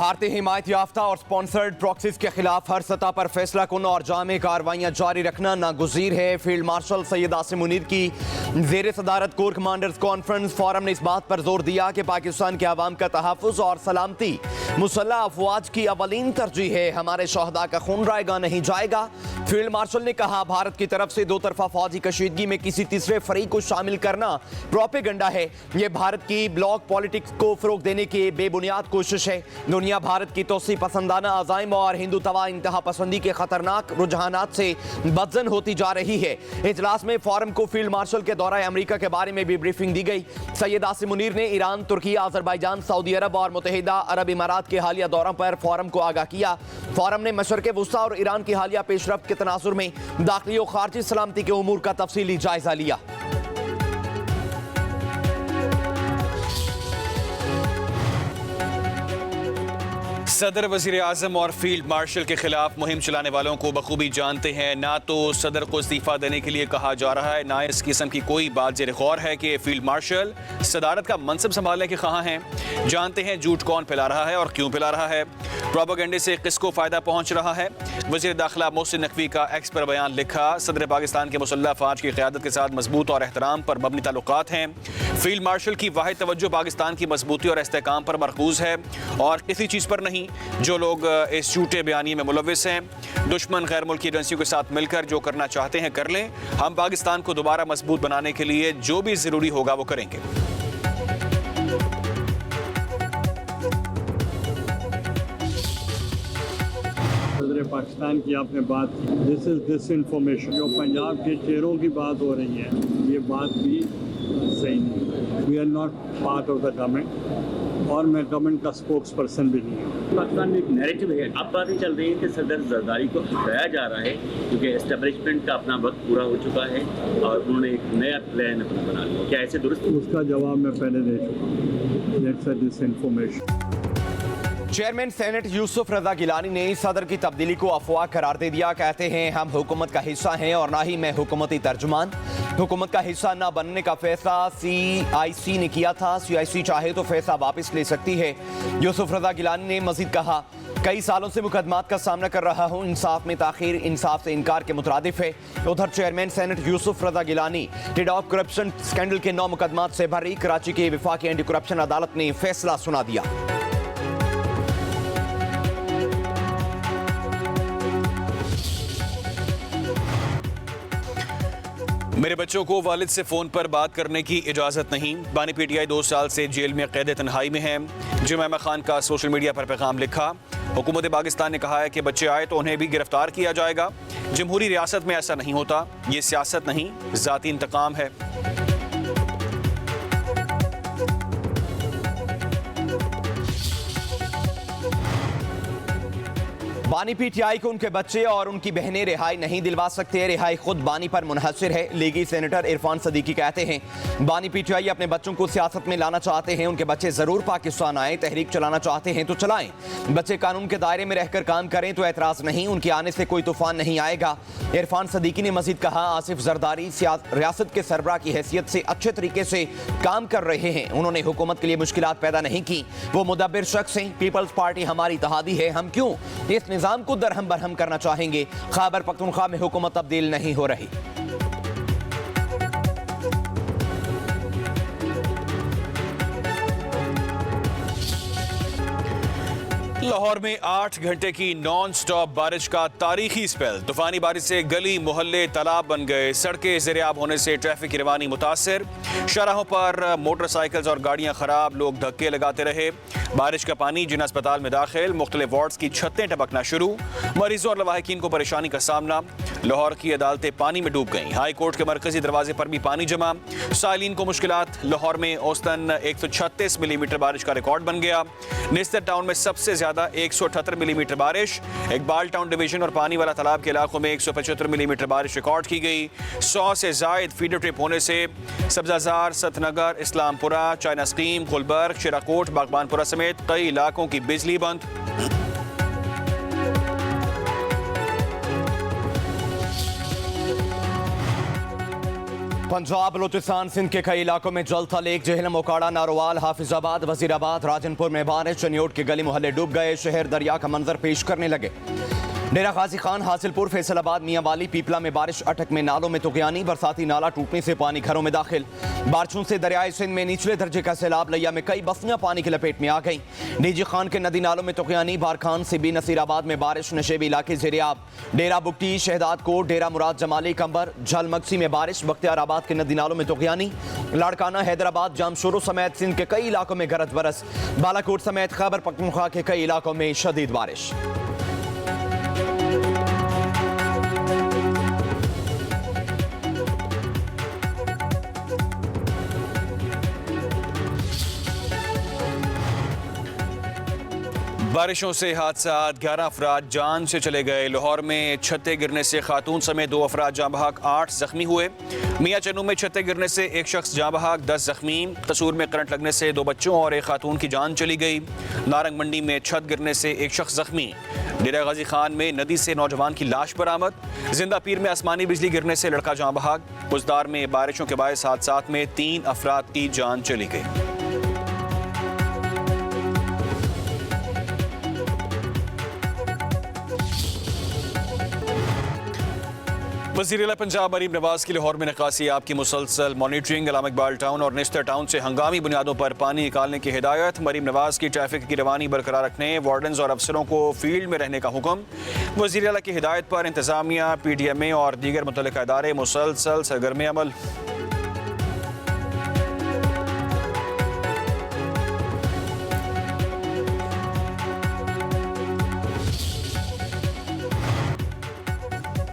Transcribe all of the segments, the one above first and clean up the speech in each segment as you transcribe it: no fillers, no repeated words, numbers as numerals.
भारतीय हिमायत याफ्ता और स्पॉन्सर्ड प्रॉक्सीज के खिलाफ हर सतह पर फैसला कुन और जामे कार्रवाइयां जारी रखना नागुज़ीर है। फील्ड मार्शल सैयद आसिम मुनीर की ज़ेर सदारत कोर कमांडर्स कॉन्फ्रेंस फोरम ने इस बात पर जोर दिया कि पाकिस्तान के अवाम का तहफ़्फ़ुज़ और सलामती मुसल्लह अफवाज की अवलीन तरजीह है। हमारे शहदा का खून रायगा नहीं जाएगा। फील्ड मार्शल ने कहा, भारत की तरफ से दो तरफा फौजी कशीदगी में किसी तीसरे फरीक को शामिल करना प्रोपेगेंडा है। यह भारत की ब्लॉक पॉलिटिक्स को फ़रोग़ देने की बेबुनियाद कोशिश है। दुनिया भारत की तोसी पसंदाना अज़ाइम और हिंदुत्वा इंतहा पसंदी के खतरनाक रुझानात से बदजन होती जा रही है। इजलास में फोरम को फील्ड मार्शल के दौरे अमेरिका के बारे में भी ब्रीफिंग दी गई। सैयद आसिम मुनीर ने ईरान, तुर्की, अजरबैजान, सऊदी अरब और मुत्तहिदा अरब इमारात के हालिया दौरों पर फोरम को आगाह किया। फोरम ने मशरक़े वुस्ता और ईरान की हालिया पेशरफ्त के तनाजुर में दाखिली और खारजी सलामती के उमूर का तफसीली जायजा लिया। सदर, वज़ीर आज़म और फील्ड मार्शल के खिलाफ मुहिम चलाने वालों को बखूबी जानते हैं। ना तो सदर को इस्तीफ़ा देने के लिए कहा जा रहा है, ना इस किस्म की कोई बात ज़ेर गौर है कि फील्ड मार्शल सदारत का मनसब संभालने के कहाँ हैं। जानते हैं झूठ कौन फैला रहा है और क्यों फैला रहा है, प्रोपेगेंडे से किसको फ़ायदा पहुँच रहा है। वज़ीर दाखिला मोहसिन नकवी का एक्स पर बयान लिखा, सदर पाकिस्तान के मुसल्लह अफ़वाज की क़यादत के साथ मजबूत और एहतराम पर मबनी ताल्लुकात हैं। फील्ड मार्शल की वाहिद तवज्जो पाकिस्तान की मजबूती और इस्तेहकाम पर मरकूज़ है और किसी चीज़ पर नहीं। जो लोग इस झूठे बयानी में मुलव्विस हैं, दुश्मन गैर मुल्की एजेंसियों के साथ मिलकर जो करना चाहते हैं कर लें। हम पाकिस्तान को दोबारा मजबूत बनाने के लिए जो भी ज़रूरी होगा वो करेंगे। सदर पाकिस्तान की आपने बात की, दिस इज दिस इंफॉर्मेशन जो पंजाब के चेहरों की बात हो रही है, ये बात भी सही नहीं। We are not part of the government और मैं गवर्नमेंट का स्पोक्स पर्सन भी नहीं हूँ। पाकिस्तान में एक नैरेटिव है, अब बातें चल रही है कि सदर जरदारी को हटाया जा रहा है क्योंकि एस्टेब्लिशमेंट का अपना वक्त पूरा हो चुका है और उन्होंने एक नया प्लान अपना बना लिया। क्या ऐसे दुरुस्त? उसका जवाब मैं पहले दे चुका हूँ। Let's say this information. Chairman senate Yusuf Raza Gilani ने सदर की तब्दीली को अफवाह करार दे दिया। कहते हैं, हम हुकूमत का हिस्सा हैं और ना ही मैं हुकूमती तर्जुमान। हुकूमत का हिस्सा न बनने का फैसला CIC ने किया था। CIC चाहे तो फैसला वापस ले सकती है। यूसुफ रजा गिलानी ने मजीद कहा, कई सालों से मुकदमात का सामना कर रहा हूँ। इंसाफ में ताखीर इंसाफ से इनकार के मुतरादिफ है। उधर chairman senate Yusuf Raza Gilani head of corruption scandal के 9 मुकदमात से भरी कराची की वफाकी एंटी करप्शन अदालत ने फैसला सुना दिया। मेरे बच्चों को वालिद से फ़ोन पर बात करने की इजाज़त नहीं। बानी PTI 2 साल से जेल में कैद तन्हाई में है। जुमैमा खान का सोशल मीडिया पर पैगाम लिखा, हुकूमत पाकिस्तान ने कहा है कि बच्चे आए तो उन्हें भी गिरफ्तार किया जाएगा। जमहूरी रियासत में ऐसा नहीं होता, ये सियासत नहीं ज़ाती इंतकाम है। बानी PTI को उनके बच्चे और उनकी बहनें रिहाई नहीं दिलवा सकते। रिहाई खुद बानी पर मुनहसर है। लीगी सेनेटर इरफान सदीकी कहते हैं, बानी PTI अपने बच्चों को सियासत में लाना चाहते हैं। उनके बच्चे जरूर पाकिस्तान आए, तहरीक चलाना चाहते हैं तो चलाएं। बच्चे कानून के दायरे में रहकर काम करें तो एतराज नहीं, उनके आने से कोई तूफान नहीं आएगा। इरफान सदीकी ने मजीद कहा, आसिफ जरदारी रियासत के सरबराह की हैसियत से अच्छे तरीके से काम कर रहे हैं। उन्होंने हुकूमत के लिए मुश्किलात पैदा नहीं की। वो मुदब्बिर शख्स हैं। पीपल्स पार्टी हमारी इत्तेहादी है। हम क्यों इस निज़ाम को दरहम बरहम करना चाहेंगे। खैबर पख्तूनख्वा में हुकूमत तब्दील नहीं हो रही। लाहौर में 8 घंटे की नॉन स्टॉप बारिश का तारीखी स्पेल। तूफानी बारिश से गली मोहल्ले तालाब बन गए। सड़कें ज़ेर-ए-आब होने से ट्रैफिक की रवानी मुतासर। शाहराहों पर मोटरसाइकिल्स और गाड़ियां खराब, लोग धक्के लगाते रहे। बारिश का पानी जिन अस्पताल में दाखिल, मुख्तलिफ वार्ड्स की छतें टपकना शुरू। मरीजों और लवाहिकीन को परेशानी का सामना। लाहौर की अदालतें पानी में डूब गईं। हाई कोर्ट के मरकजी दरवाजे पर भी पानी जमा। साइलिन को मुश्किलात। लाहौर में औसतन 136 मिलीमीटर बारिश का रिकॉर्ड बन गया। निस्तर टाउन में सबसे ज्यादा 178 मिलीमीटर बारिश। इकबाल टाउन डिवीजन और पानी वाला तालाब के इलाकों में 175 मिलीमीटर बारिश रिकॉर्ड की गई। 100 से जायद फीडर ट्रिप होने से सब्जाजार, सतनगर, इस्लामपुरा, चाइना स्कीम, गुलबर्ग, शिराकोट, बागबानपुरा समेत कई इलाकों की बिजली बंद। पंजाब बलूचिस्तान सिंध के कई इलाकों में जल था लेक जेहलम ओकाड़ा नारोवाल हाफिजाबाद वजीराबाद राजनपुर में बारिश चनियोट के गली मोहल्ले डूब गए शहर दरिया का मंजर पेश करने लगे। डेरा गाजी खान हासिलपुर फैसलाबाद मियांवाली पीपला में बारिश अटक में नालों में तुगयानी बरसाती नाला टूटने से पानी घरों में दाखिल। बारिशों से दरियाई सिंध में निचले दर्जे का सैलाब लिया में कई बस्तियां पानी की लपेट में आ गईं। डीजी खान के नदी नालों में तुगयानी बारखान सिबी नसीराबाद में बारिश नशेबी इलाके ज़ेरियाब डेरा बुगटी शहदाद कोट डेरा मुराद जमाली कंबर झलमक्सी में बारिश बख्तियाराबाद के नदी नालों में तुगयानी लाड़काना हैदराबाद जामशोरो समेत सिंध के कई इलाकों में गरज बरस बालाकोट समेत खैबर पख्तूनख्वा के कई इलाकों में शदीद बारिश। बारिशों से हादसा 11 अफराद जान से चले गए। लाहौर में छत्ते गिरने से खातून समेत 2 अफराद जाँ बहक 8 जख्मी हुए। मियाँ चन्नू में छत्ते गिरने से एक शख्स जाँ बहक 10 जख्मी। कसूर में करंट लगने से 2 बच्चों और एक खातून की जान चली गई। नारंग मंडी में छत गिरने से एक शख्स जख्मी। डेरा गाजी खान में नदी से नौजवान की लाश बरामद। जिंदा पीर में आसमानी बिजली गिरने से लड़का जाँ बहक। बुजदार में बारिशों के बायस हादसात में 3 अफराद की जान चली गई। वज़ीर-ए-आला पंजाब मरीम नवाज की लाहौर में निकासी आपकी मुसलसल मॉनिटरिंग। इलामा इकबाल टाउन और निस्तर टाउन से हंगामी बुनियादों पर पानी निकालने की हिदायत। मरीम नवाज की ट्रैफिक की रवानी बरकरार रखने वार्डन्स और अफसरों को फील्ड में रहने का हुक्म। वज़ीर-ए-आला की हिदायत पर इंतजामिया PDMA और दीगर मुतल्लिका इदारे मुसलसल सरगर्म अमल।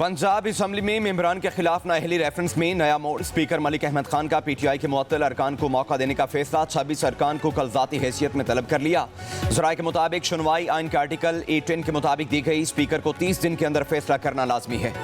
पंजाब असम्बली में मेंबरान के खिलाफ नाअहली रेफरेंस में नया मोड़। स्पीकर मलिक अहमद खान का PTI के मुअत्तल अरकान को मौका देने का फैसला। 26 अरकान को कल ज़ाती हैसियत में तलब कर लिया। ज़राए के मुताबिक सुनवाई आइन के आर्टिकल 810 के मुताबिक दी गई। स्पीकर को 30 दिन के अंदर फैसला करना लाजमी है।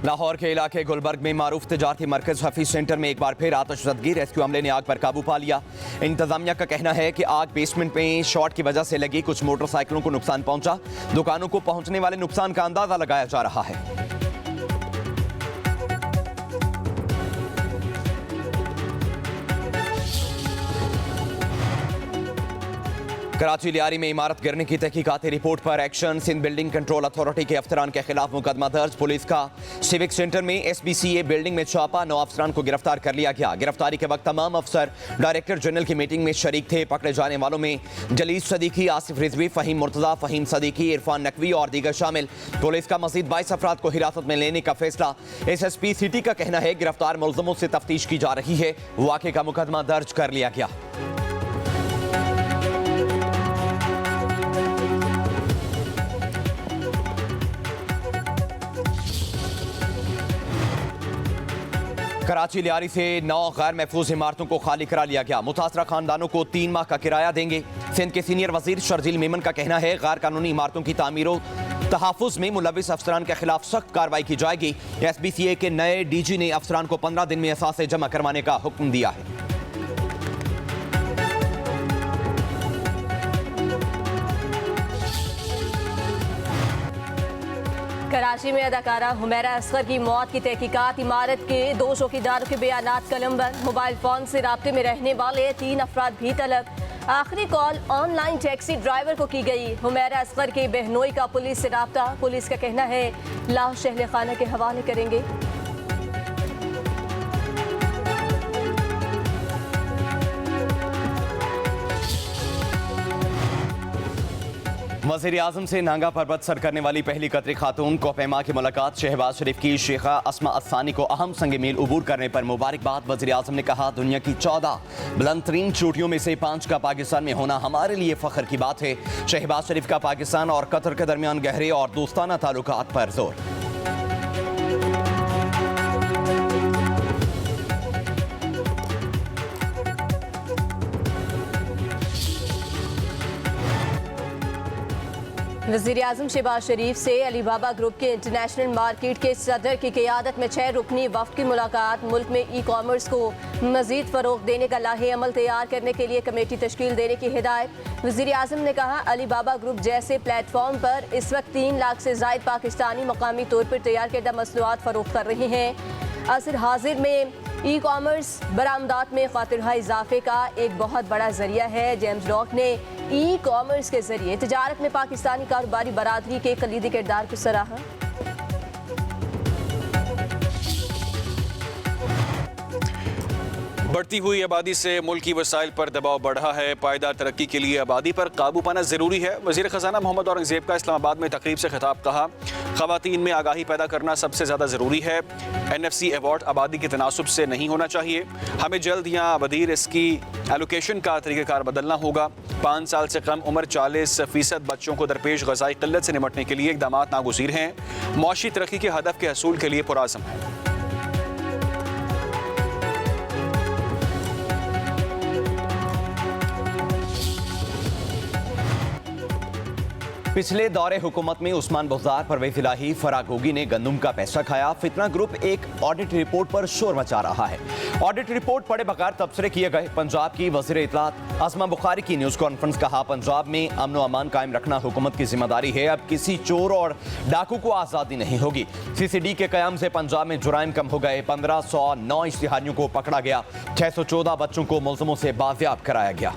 लाहौर के इलाके गुलबर्ग में मारूफ तिजारती मरकज हफीज सेंटर में एक बार फिर आतिशज़दगी। रेस्क्यू अमले ने आग पर काबू पा लिया। इंतजामिया का कहना है कि आग बेसमेंट में शॉर्ट की वजह से लगी। कुछ मोटरसाइकिलों को नुकसान पहुंचा। दुकानों को पहुंचने वाले नुकसान का अंदाजा लगाया जा रहा है। कराची लियारी में इमारत गिरने की तहकीकाती रिपोर्ट पर action. Sindh building control authority के अफसरान के खिलाफ मुकदमा दर्ज। पुलिस का सिविक सेंटर में SBCA बिल्डिंग में छापा। 9 अफसरान को गिरफ्तार कर लिया गया। गिरफ्तारी के वक्त तमाम अफसर डायरेक्टर जनरल की मीटिंग में शरीक थे। पकड़े जाने वालों में जलील सदीकी, आसिफ रिजवी, फ़हीम मुर्तज़ा, फ़हीम सदीकी, इरफान नकवी और दीगर शामिल। पुलिस का मज़ीद 22 अफराद को हिरासत में लेने का फैसला। SSP सिटी का कहना है गिरफ्तार मुलज़मों से तफ्तीश की जा रही है। वाक़े का मुकदमा दर्ज कर लिया गया। कराची लियारी से 9 गैर महफूज इमारतों को खाली करा लिया गया। मुतासरा खानदानों को 3 माह का किराया देंगे। सिंध के सीनियर वजीर शर्जील मेमन का कहना है गैर कानूनी इमारतों की तामीरों तहफ़्फ़ुज़ में मुलविस अफसरान के खिलाफ सख्त कार्रवाई की जाएगी। SBCA के नए DG ने अफसरान को 15 दिन में असासे जमा करवाने का हुक्म दिया है। कराची में अदाकारा हुमैरा असगर की मौत की तहकीकात। इमारत के 2 चौकीदारों के बयानात कलमबंद। मोबाइल फोन से राब्ते में रहने वाले 3 अफराद भी तलब। आखिरी कॉल ऑनलाइन टैक्सी ड्राइवर को की गई। हुमैरा असगर की बहनोई का पुलिस से राब्ता। पुलिस का कहना है लाश अहले खाना के हवाले करेंगे। वज़ीर-ए-आज़म से नांगा पर्वत सर करने वाली पहली कतरी खातून कोपैमा की मुलाकात। शहबाज शरीफ की शेखा अस्मा अस्सानी को अहम संग मील उबूर करने पर मुबारकबाद। वज़ीर-ए-आज़म ने कहा दुनिया की 14 बुलंदतरीन चोटियों में से 5 का पाकिस्तान में होना हमारे लिए फ़ख्र की बात है। शहबाज शरीफ का पाकिस्तान और कतर के दरमियान गहरे और दोस्ताना ताल्लुकात पर जोर। वज़ीर आज़म शहबाज शरीफ से अलीबाबा ग्रुप के इंटरनेशनल मार्केट के सदर की क़ियादत में 6 रुकनी वफ़द की मुलाकात। मुल्क में ई कॉमर्स को मज़ीद फ़रोग़ देने का लाहे अमल तैयार करने के लिए कमेटी तश्कील देने की हिदायत। वज़ीर आज़म ने कहा, अलीबाबा ग्रुप जैसे प्लेटफॉर्म पर इस वक्त 3 लाख से ज़ायद पाकिस्तानी मकामी तौर पर तैयार करदा मसनूआत फ़रोख्त कर रहे हैं। असर हाजिर में ई कॉमर्स बरामदात में खातिरहा इजाफे का एक बहुत बड़ा जरिया है। जेम्स डॉक ने ई कॉमर्स के जरिए तिजारत में पाकिस्तानी कारोबारी बरादरी के कलीदी किरदार को सराहा। बढ़ती हुई आबादी से मुल्क की वसाइल पर दबाव बढ़ा है। पायदार तरक्की के लिए आबादी पर काबू पाना ज़रूरी है। वज़ीर ख़जाना मोहम्मद औरंगज़ेब का इस्लामाबाद में तकरीब से खिताब। कहा, ख़वातीन में आगाही पैदा करना सबसे ज़्यादा ज़रूरी है। NFC अवार्ड आबादी के तनासुब से नहीं होना चाहिए। हमें जल्द या बदीर इसकी एलोकेशन का तरीक़ाकार बदलना होगा। 5 साल से कम उम्र 40% बच्चों को दरपेश ग़ज़ाई क़िल्लत से निपटने के लिए इक़दाम नागुज़ीर हैं। मुआशी तरक्की के हदफ के हसूल के लिए पुरअज़्म है। पिछले दौरे हुकूमत में उस्मान बुज़दार, परवेज़ इलाही, फराह गोगी ने गंदम का पैसा खाया। फितना ग्रुप एक ऑडिट रिपोर्ट पर शोर मचा रहा है। ऑडिट रिपोर्ट पढ़े बगैर तबसरे किए गए। पंजाब की वज़ीर इत्तलात आसमा बुखारी की न्यूज़ कॉन्फ्रेंस। कहा, पंजाब में अमन व अमान कायम रखना हुकूमत की जिम्मेदारी है। अब किसी चोर और डाकू को आज़ादी नहीं होगी। CCD के क़याम से पंजाब में जुराइम कम हो गए। 1509 इश्तिहारियों को पकड़ा गया। 614 बच्चों को मुल्ज़िमों से बाज़ियाब कराया गया।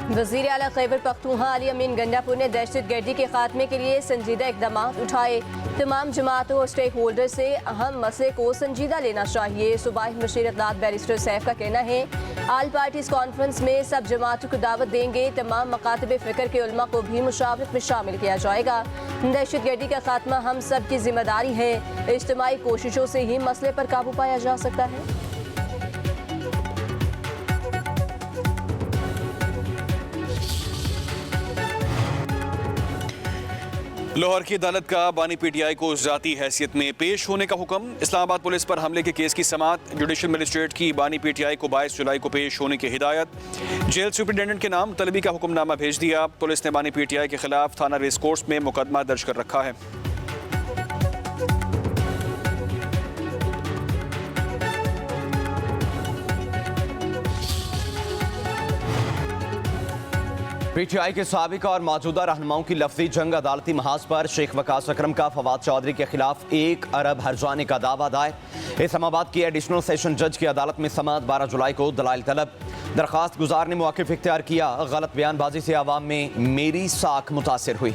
वज़ीर आला खैबर पख्तूनख्वा अली अमीन गंडापुर ने दहशतगर्दी के खात्मे के लिए संजीदा इक़दाम उठाए। तमाम जमातों और स्टेक होल्डर से अहम मसले को संजीदा लेना चाहिए। सूबाई मशीर इत्तलात बैरिस्टर सैफ का कहना है, आल पार्टीज कॉन्फ्रेंस में सब जमातों को दावत देंगे। तमाम मकातब फ़िक्र के उलमा को भी मुशावरत में शामिल किया जाएगा। दहशतगर्दी का खात्मा हम सब की जिम्मेदारी है। इज्तिमाई कोशिशों से ही मसले पर काबू पाया जा सकता है। लाहौर की अदालत का बानी PTI को ज़ाती हैसियत में पेश होने का हुक्म। इस्लामाबाद पुलिस पर हमले के केस की समाअत। जुडिशल मजिस्ट्रेट की बानी PTI को 22 जुलाई को पेश होने की हिदायत। जेल सुपरिटेंडेंट के नाम तलबी का हुक्मनामा भेज दिया। पुलिस ने बानी PTI के खिलाफ थाना रेस कोर्स में मुकदमा दर्ज कर रखा है। PTI के साबिका और मौजूदा रहनुमाओं की लफ्जी जंग। अदालती महाज पर शेख वकास अकरम का फवाद चौधरी के खिलाफ 1 अरब हर्जाने का दावा दायर। इस्लामाबाद की एडिशनल सेशन जज की अदालत में समाअत। 12 जुलाई को दलाइल तलब। दरख्वास्त गुजार ने मौक़िफ़ इख्तियार किया। गलत बयानबाजी से आवाम में मेरी साख मुतासिर हुई।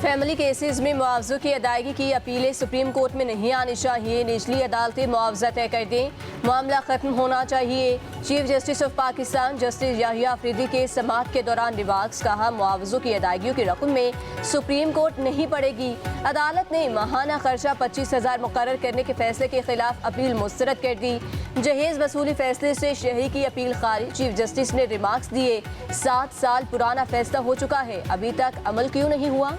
फैमिली केसेस में मुआवजों की अदायगी की अपीलें सुप्रीम कोर्ट में नहीं आनी चाहिए। निचली अदालतें मुआवजा तय कर दें। मामला खत्म होना चाहिए। Chief justice of Pakistan justice Yahya Afridi के समाअत के दौरान रिमार्क्स। कहा, मुआवजों की अदायगियों की रकम में सुप्रीम कोर्ट नहीं पड़ेगी। अदालत ने माहाना खर्चा 25,000 मुकर्रर करने के फैसले के खिलाफ अपील मुस्तरद कर दी। जहेज वसूली फैसले से शही की अपील खारिज। चीफ जस्टिस ने रिमार्क्स दिए, 7 साल पुराना फैसला हो चुका है, अभी तक अमल क्यों नहीं हुआ।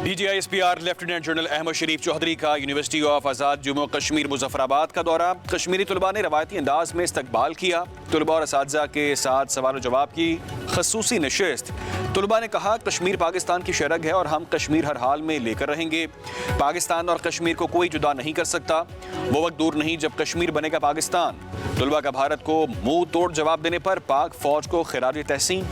DGI SPR lieutenant general Ahmed Sharif Chaudhry का यूनिवर्सिटी ऑफ आज़ाद जम्मू कश्मीर मुजफ्फराबाद का दौरा। कश्मीरी तलबा ने रवायती अंदाज में इस्तकबाल किया। तलबा और असातिज़ा के साथ सवाल जवाब की खसूसी नशिस्त। तलबा ने कहा, कश्मीर पाकिस्तान की शरग है और हम कश्मीर हर हाल में लेकर रहेंगे। पाकिस्तान और कश्मीर को कोई जुदा नहीं कर सकता। वो वक्त दूर नहीं जब कश्मीर बनेगा पाकिस्तान। तलबा का भारत को मुंह तोड़ जवाब देने पर पाक फौज को खिराज तहसीन।